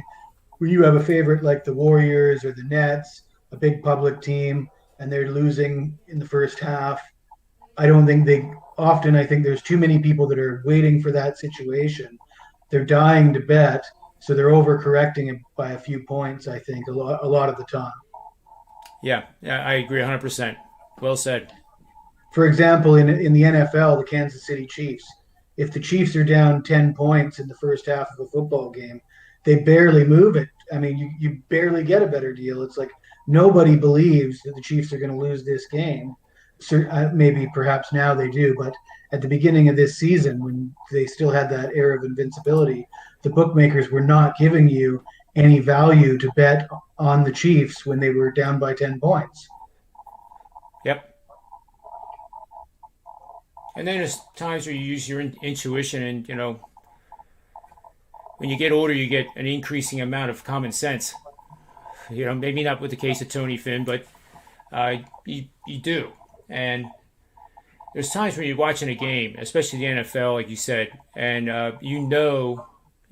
you have a favorite like the Warriors or the Nets, a big public team, and they're losing in the first half, I think there's too many people that are waiting for that situation. They're dying to bet, so they're overcorrecting it by a few points, I think, a lot of the time. Yeah, I agree 100%. Well said. For example, in the NFL, the Kansas City Chiefs, if the Chiefs are down 10 points in the first half of a football game, they barely move it. I mean, you barely get a better deal. It's like nobody believes that the Chiefs are going to lose this game. Maybe perhaps now they do, but at the beginning of this season, when they still had that air of invincibility, the bookmakers were not giving you any value to bet on the Chiefs when they were down by 10 points. Yep. And then there's times where you use your intuition, and when you get older, you get an increasing amount of common sense. Maybe not with the case of Tony Finn, but you do. And there's times when you're watching a game, especially the NFL, like you said, and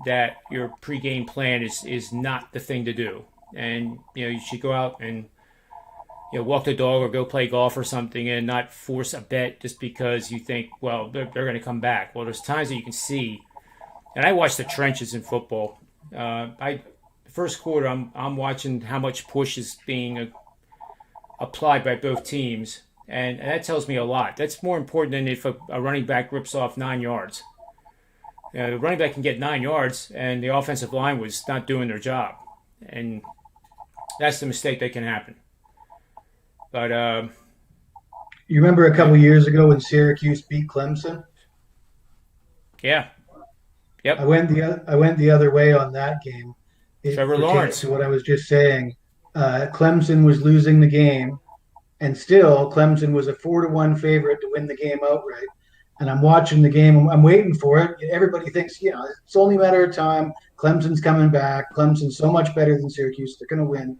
that your pregame plan is not the thing to do. And, you should go out and, walk the dog or go play golf or something and not force a bet just because you think, well, they're going to come back. Well, there's times that you can see, and I watch the trenches in football. First quarter, I'm watching how much push is being applied by both teams, and that tells me a lot. That's more important than if a running back rips off 9 yards. The running back can get 9 yards, and the offensive line was not doing their job, and that's the mistake that can happen. But you remember a couple years ago when Syracuse beat Clemson? Yeah. Yep. I went the other way on that game. Trevor Lawrence. To what I was just saying, Clemson was losing the game, and still Clemson was a 4-1 favorite to win the game outright. And I'm watching the game. I'm waiting for it. Everybody thinks, it's only a matter of time. Clemson's coming back. Clemson's so much better than Syracuse. They're going to win.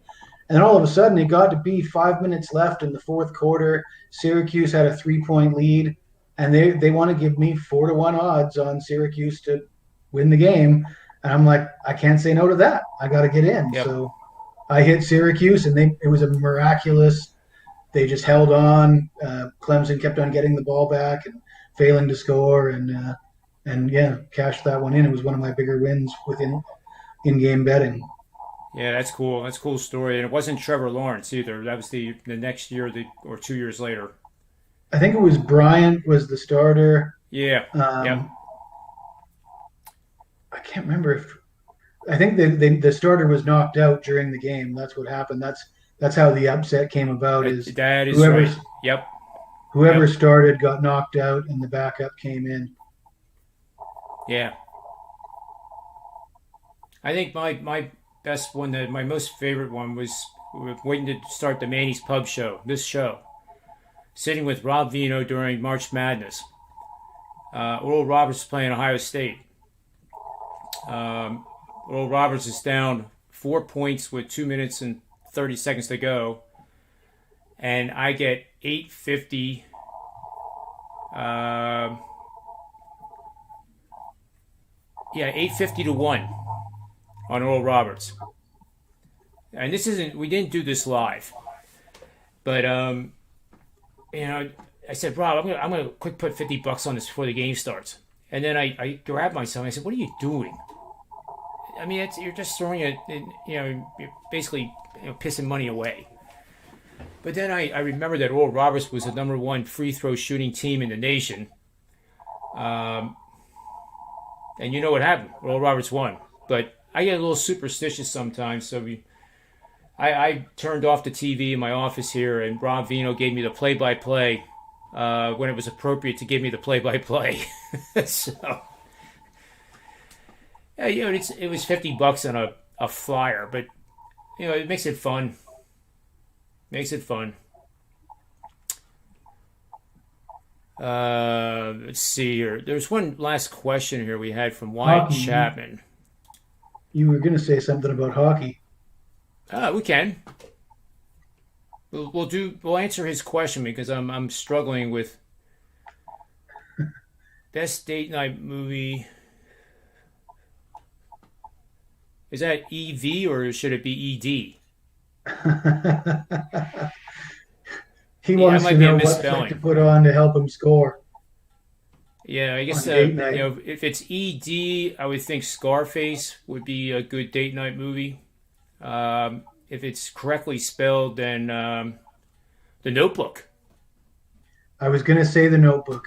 And then all of a sudden, it got to be 5 minutes left in the fourth quarter. Syracuse had a 3-point lead, and they want to give me 4-1 odds on Syracuse to win the game. And I'm like, I can't say no to that. I got to get in. Yep. So I hit Syracuse, and it was a miraculous. They just held on. Clemson kept on getting the ball back and failing to score, and cashed that one in. It was one of my bigger wins within in-game betting. Yeah, that's cool. That's a cool story. And it wasn't Trevor Lawrence either. That was the next year or 2 years later. I think it was Bryant was the starter. Yeah. Yep. I can't remember I think the starter was knocked out during the game. That's what happened. That's how the upset came about. That is right. Yep. Whoever started got knocked out, and the backup came in. Yeah. I think my best one, my most favorite one, was waiting to start the Manny's Pub show, this show. Sitting with Rob Vino during March Madness. Oral Roberts is playing Ohio State. Oral Roberts is down 4 points with 2 minutes and 30 seconds to go. And I get 850. 850 to 1 on Oral Roberts. And we didn't do this live. But I said, Rob, I'm gonna quick put $50 on this before the game starts. And then I grabbed myself and I said, what are you doing? I mean, you're just throwing it, you're basically pissing money away. But then I remember that Oral Roberts was the number one free throw shooting team in the nation. And you know what happened? Oral Roberts won. But I get a little superstitious sometimes, so I turned off the TV in my office here, and Rob Vino gave me the play-by-play when it was appropriate to give me the play-by-play. So, it was $50 on a flyer, but it makes it fun. Let's see here. There's one last question here we had from Wyatt Chapman. You were going to say something about hockey. We can. We'll answer his question because I'm struggling with best date night movie. Is that EV or should it be ED? He wants to know what to put on to help him score. Yeah, I guess if it's ED, I would think Scarface would be a good date night movie. If it's correctly spelled, then The Notebook. I was going to say The Notebook.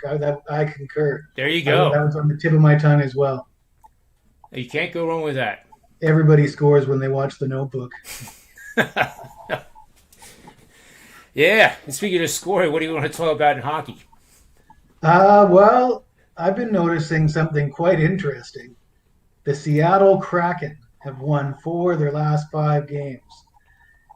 I concur. There you go. That was on the tip of my tongue as well. You can't go wrong with that. Everybody scores when they watch The Notebook. Yeah. And speaking of scoring, what do you want to talk about in hockey? Well, I've been noticing something quite interesting. The Seattle Kraken have won 4 of their last 5 games.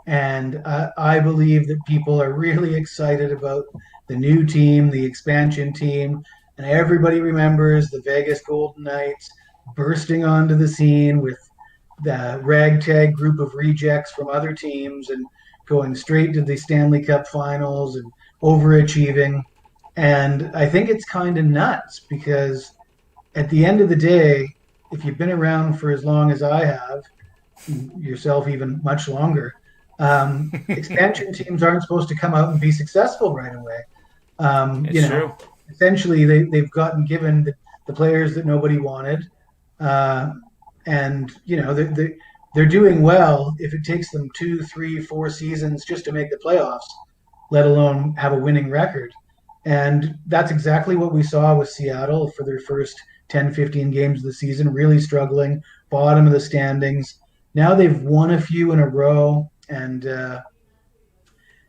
And I believe that people are really excited about the new team, the expansion team. And everybody remembers the Vegas Golden Knights bursting onto the scene with the ragtag group of rejects from other teams and going straight to the Stanley Cup finals and overachieving. And I think it's kind of nuts because at the end of the day, if you've been around for as long as I have, yourself even much longer, expansion teams aren't supposed to come out and be successful right away. It's true. Essentially they've gotten given the players that nobody wanted, uh, and they're doing well if it takes them 2, 3, 4 seasons just to make the playoffs, let alone have a winning record. And that's exactly what we saw with Seattle for their first 10, 15 games of the season, really struggling, bottom of the standings. Now they've won a few in a row, and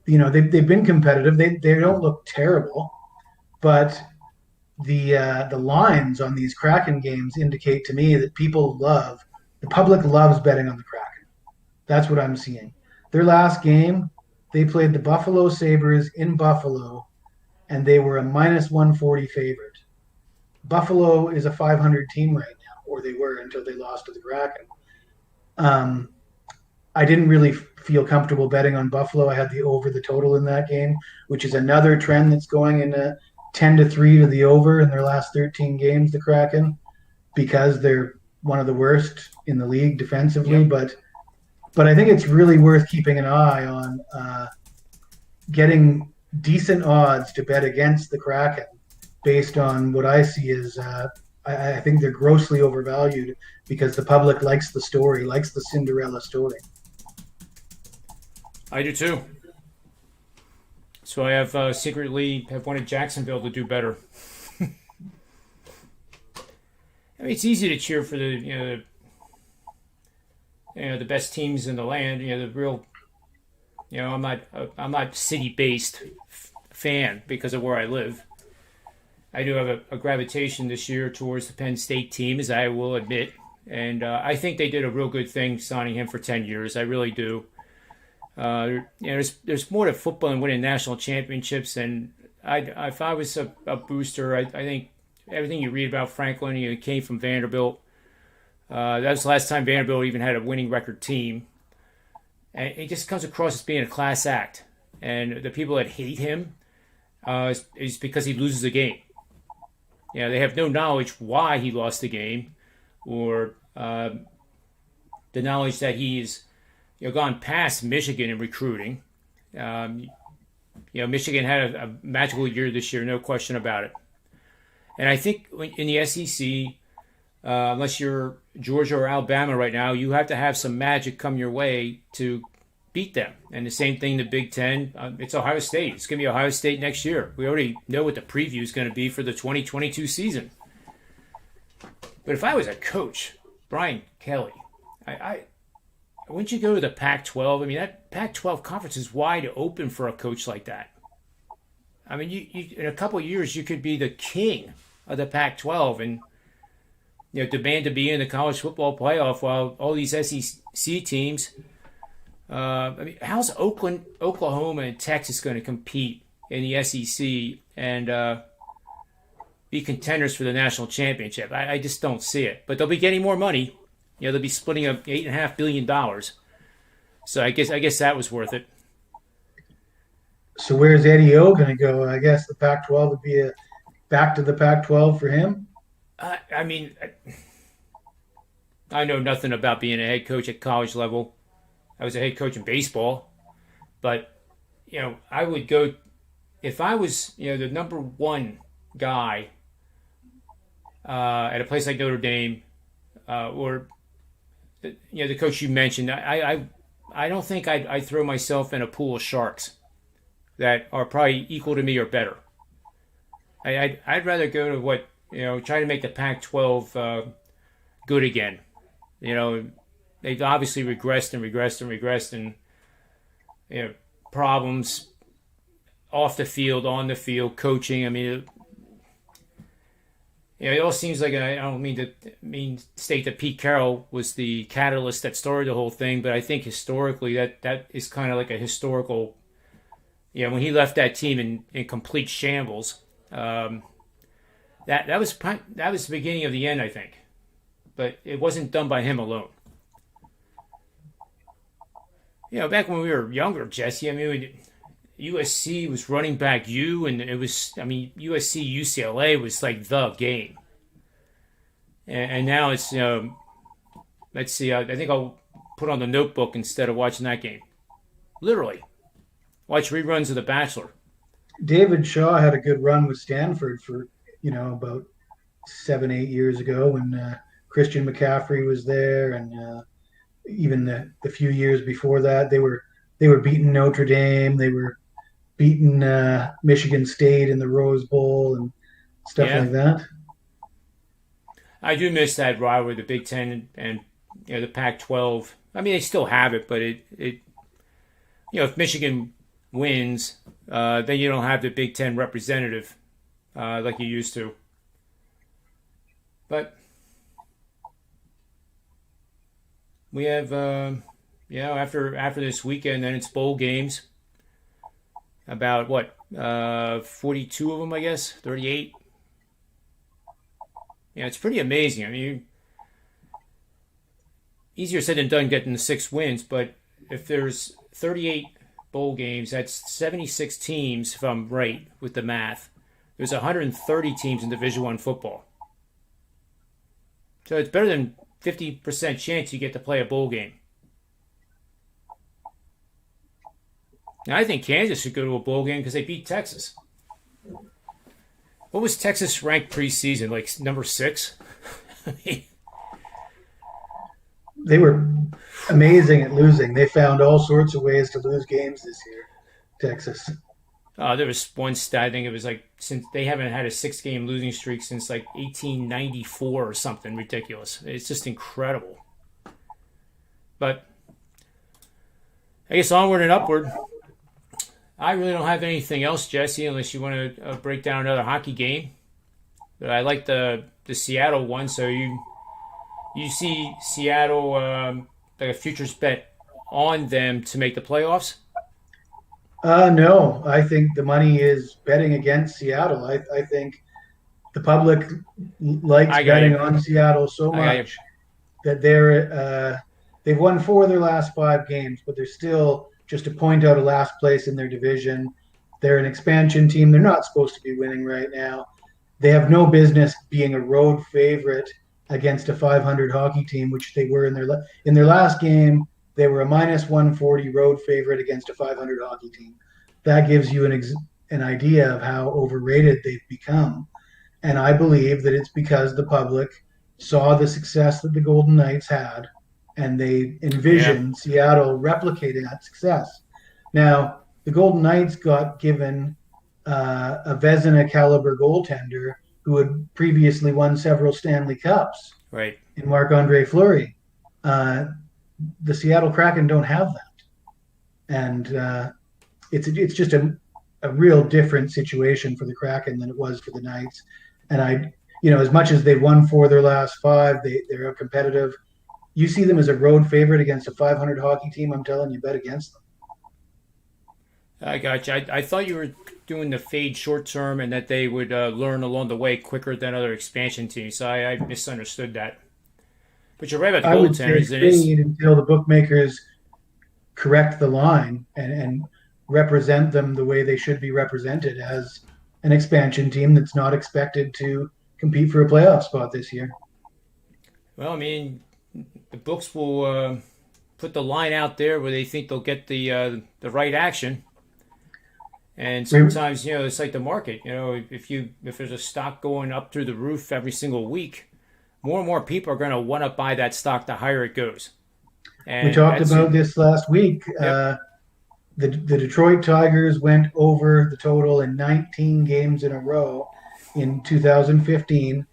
they've been competitive. They don't look terrible, but the lines on these Kraken games indicate to me that the public loves betting on the Kraken. That's what I'm seeing. Their last game, they played the Buffalo Sabres in Buffalo, and they were a -140 favorite. Buffalo is a 500 team right now, or they were until they lost to the Kraken. Um, I didn't really feel comfortable betting on Buffalo. I had the over the total in that game, which is another trend that's going in a 10-3 to the over in their last 13 games, the Kraken, because they're one of the worst in the league defensively. Yep. But I think it's really worth keeping an eye on getting decent odds to bet against the Kraken based on what I see as I think they're grossly overvalued because the public likes the story, likes the Cinderella story. I do too. So I have secretly have wanted Jacksonville to do better. I mean, it's easy to cheer for the the best teams in the land. The real. I'm not city based fan because of where I live. I do have a gravitation this year towards the Penn State team, as I will admit, and I think they did a real good thing signing him for 10 years. I really do. There's more to football than winning national championships, and if I was a booster, I think everything you read about Franklin, he came from Vanderbilt. That was the last time Vanderbilt even had a winning record team, and it just comes across as being a class act. And the people that hate him is because he loses a game. They have no knowledge why he lost the game, or the knowledge that he's gone past Michigan in recruiting. Michigan had a magical year this year, no question about it. And I think in the SEC, unless you're Georgia or Alabama right now, you have to have some magic come your way to beat them. And the same thing, the Big Ten, it's Ohio State. It's going to be Ohio State next year. We already know what the preview is going to be for the 2022 season. But if I was a coach, Brian Kelly, I wouldn't you go to the Pac-12? I mean, that Pac-12 conference is wide open for a coach like that. I mean, you in a couple of years, you could be the king of the Pac-12 and demand to be in the college football playoff while all these SEC teams. How's Oklahoma, and Texas going to compete in the SEC and be contenders for the national championship? I just don't see it. But they'll be getting more money. They'll be splitting up $8.5 billion. So I guess that was worth it. So where's Eddie O going to go? I guess the Pac-12 would be back to the Pac-12 for him. I mean, I know nothing about being a head coach at college level. I was a head coach in baseball, but I would go if I was the number one guy at a place like Notre Dame or the coach you mentioned. I don't think I'd throw myself in a pool of sharks that are probably equal to me or better. I'd rather go to what try to make the Pac-12 good again. They've obviously regressed and problems off the field, on the field, coaching. I mean, it all seems like I don't mean to state that Pete Carroll was the catalyst that started the whole thing, but I think historically that is kind of like a historical. When he left that team in complete shambles, that was the beginning of the end, I think. but it wasn't done by him alone. Back when we were younger, Jesse, I mean, USC was running back U, and it was, I mean, USC UCLA was like the game. And now it's, let's see, I think I'll put on the notebook instead of watching that game. Literally. Watch reruns of The Bachelor. David Shaw had a good run with Stanford for, about 7-8 years ago when Christian McCaffrey was there, and even the few years before that, they were beating Notre Dame, they were beating Michigan State in the Rose Bowl and stuff like that. I do miss that rivalry, the Big Ten and the Pac-12. I mean, they still have it, but it if Michigan wins, then you don't have the Big Ten representative like you used to. But we have, after this weekend, then it's bowl games. About 42 of them, I guess, 38. Yeah, it's pretty amazing. I mean, easier said than done getting the 6 wins, but if there's 38 bowl games, that's 76 teams, if I'm right with the math. There's 130 teams in Division I football. So it's better than 50% chance you get to play a bowl game. Now, I think Kansas should go to a bowl game because they beat Texas. What was Texas ranked preseason? Like number 6? They were amazing at losing. They found all sorts of ways to lose games this year, Texas. There was one stat, I think it was since they haven't had a 6-game losing streak since 1894 or something ridiculous. It's just incredible. But I guess onward and upward. I really don't have anything else, Jesse, unless you want to break down another hockey game. But I like the Seattle one, so you see Seattle like a futures bet on them to make the playoffs? No, I think the money is betting against Seattle. I think the public likes betting on Seattle so much that they've won 4 of their last 5 games, but they're still just a point out of last place in their division. They're an expansion team. They're not supposed to be winning right now. They have no business being a road favorite against a 500 hockey team, which they were in their last game. They were a -140 road favorite against a 500 hockey team. That gives you an idea of how overrated they've become. And I believe that it's because the public saw the success that the Golden Knights had, and they envisioned Seattle replicating that success. Now, the Golden Knights got given a Vezina caliber goaltender who had previously won several Stanley Cups, right? In Marc-Andre Fleury. The Seattle Kraken don't have that, and it's just a real different situation for the Kraken than it was for the Knights. And as much as they've won 4 of their last 5, they're competitive. You see them as a road favorite against a 500 hockey team, I'm telling you, bet against them. I got you. I thought you were doing the fade short term and that they would learn along the way quicker than other expansion teams. So I misunderstood that. But you're right about the goaltenders. I would say fade until the bookmakers correct the line and represent them the way they should be represented, as an expansion team that's not expected to compete for a playoff spot this year. Well, I mean, the books will put the line out there where they think they'll get the right action. And sometimes, it's like the market. If there's a stock going up through the roof every single week, more and more people are going to want to buy that stock the higher it goes. And we talked about this last week. Yep. The Detroit Tigers went over the total in 19 games in a row in 2015,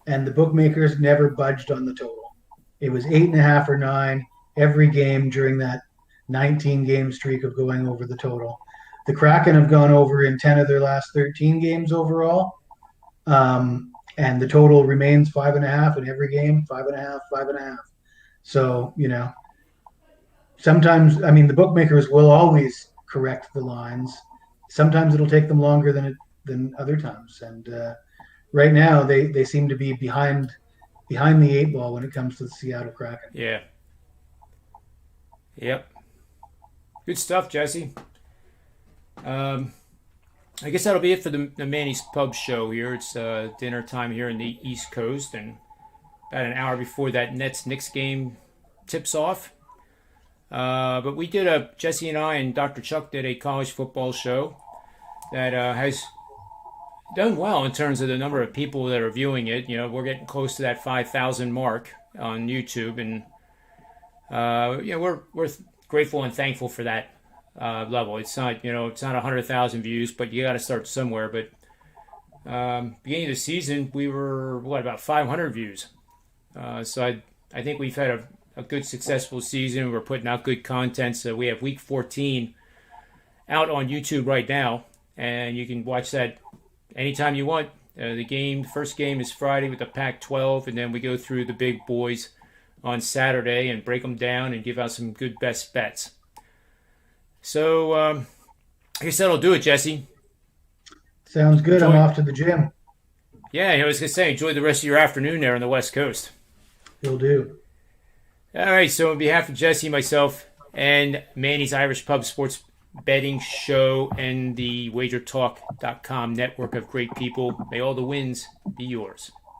and the bookmakers never budged on the total. It was 8.5 or 9 every game during that 19-game streak of going over the total. The Kraken have gone over in 10 of their last 13 games overall, and the total remains 5.5 in every game, 5.5, 5.5. So, sometimes, the bookmakers will always correct the lines. Sometimes it'll take them longer than other times. And right now they seem to be behind behind the eight ball when it comes to the Seattle Kraken. Yeah. Yep. Good stuff, Jesse. I guess that'll be it for the Manny's Pub show here. It's dinner time here in the East Coast, and about an hour before that Nets-Knicks game tips off. But we did Jesse and I and Dr. Chuck did a college football show that has done well in terms of the number of people that are viewing it. You know, we're getting close to that 5,000 mark on YouTube, and we're grateful and thankful for that level. It's not 100,000 views, but you got to start somewhere. But beginning of the season, we were about 500 views. So I think we've had a good successful season. We're putting out good content. So we have week 14 out on YouTube right now, and you can watch that anytime you want. The first game is Friday with the Pac-12, and then we go through the big boys on Saturday and break them down and give out some good best bets. So I guess that'll do it, Jesse. Sounds good. I'm off to the gym. Yeah, I was going to say, enjoy the rest of your afternoon there on the West Coast. Will do. All right, so on behalf of Jesse, myself, and Manny's Irish Pub Sports Betting Show and the WagerTalk.com network of great people, may all the wins be yours.